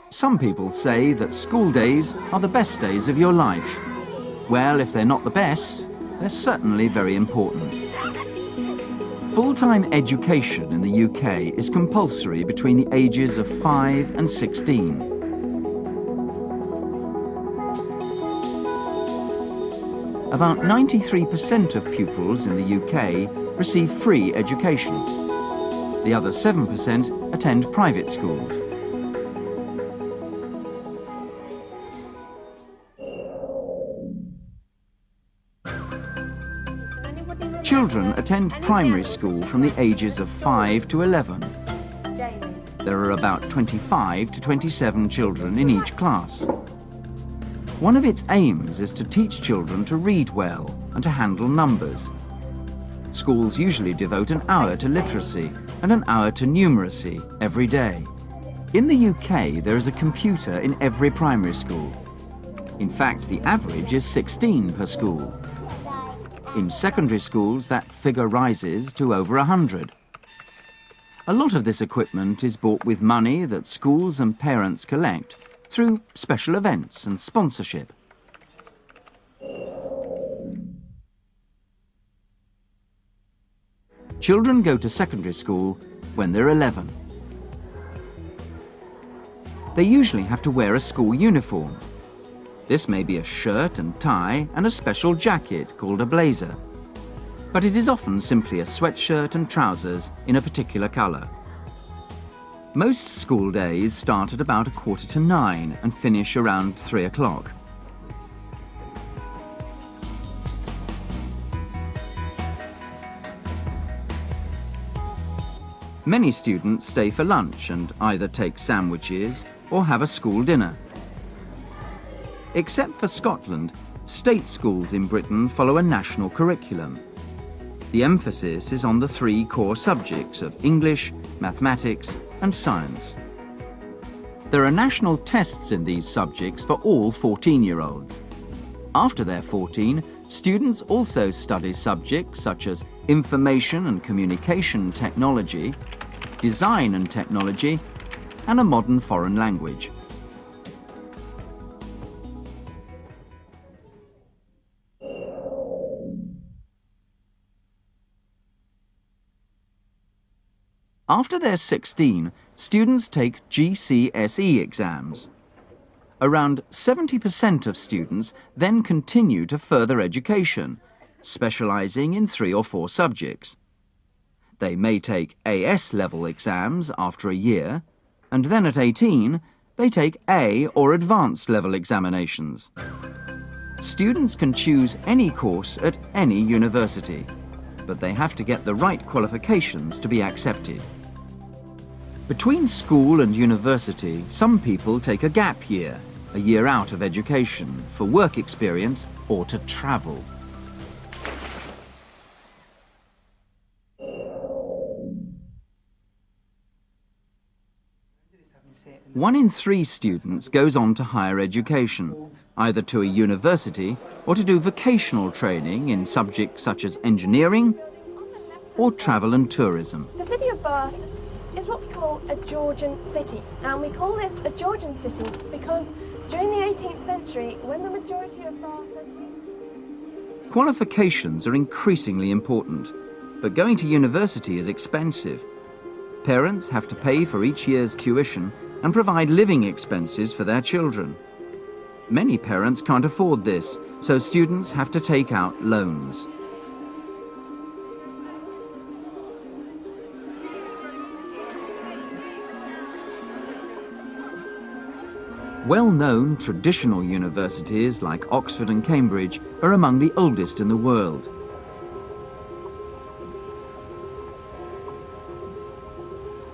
Some people say that school days are the best days of your life. Well, if they're not the best, they're certainly very important. Full-time education in the UK is compulsory between the ages of 5 and 16. About 93% of pupils in the UK receive free education. The other 7% attend private schools. Children attend primary school from the ages of 5 to 11. There are about 25 to 27 children in each class. One of its aims is to teach children to read well and to handle numbers. Schools usually devote an hour to literacy and an hour to numeracy every day. In the UK, there is a computer in every primary school. In fact, the average is 16 per school. In secondary schools, that figure rises to over 100. A lot of this equipment is bought with money that schools and parents collect through special events and sponsorship. Children go to secondary school when they're 11. They usually have to wear a school uniform. This may be a shirt and tie and a special jacket called a blazer. But it is often simply a sweatshirt and trousers in a particular colour. Most school days start at about 8:45 and finish around 3 o'clock. Many students stay for lunch and either take sandwiches or have a school dinner. Except for Scotland, state schools in Britain follow a national curriculum. The emphasis is on the 3 core subjects of English, mathematics and science. There are national tests in these subjects for all 14-year-olds. After they're 14, students also study subjects such as information and communication technology, design and technology, and a modern foreign language. After they're 16, students take GCSE exams. Around 70% of students then continue to further education, specialising in 3 or 4 subjects. They may take AS-level exams after a year, and then at 18, they take A or advanced level examinations. Students can choose any course at any university, but they have to get the right qualifications to be accepted. Between school and university, some people take a gap year, a year out of education, for work experience or to travel. One in 3 students goes on to higher education, either to a university or to do vocational training in subjects such as engineering or travel and tourism. The city of Bath is what we call a Georgian city, and we call this a Georgian city because during the 18th century, when the majority of Bath has been... Qualifications are increasingly important, but going to university is expensive. Parents have to pay for each year's tuition and provide living expenses for their children. Many parents can't afford this, so students have to take out loans. Well-known traditional universities like Oxford and Cambridge are among the oldest in the world.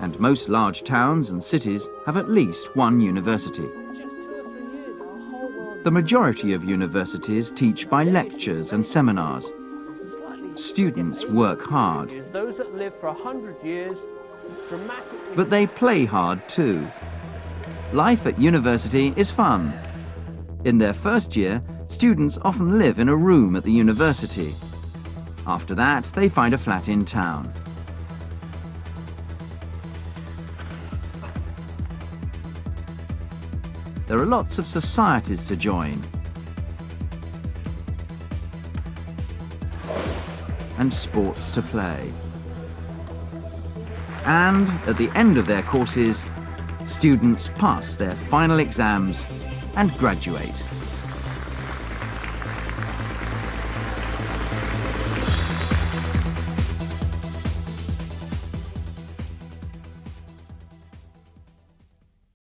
And most large towns and cities have at least one university. The majority of universities teach by lectures and seminars. Students work hard. But they play hard too. Life at university is fun. In their first year, students often live in a room at the university. After that, they find a flat in town. there are lots of societies to join. And sports to play. And at the end of their courses, students pass their final exams and graduate.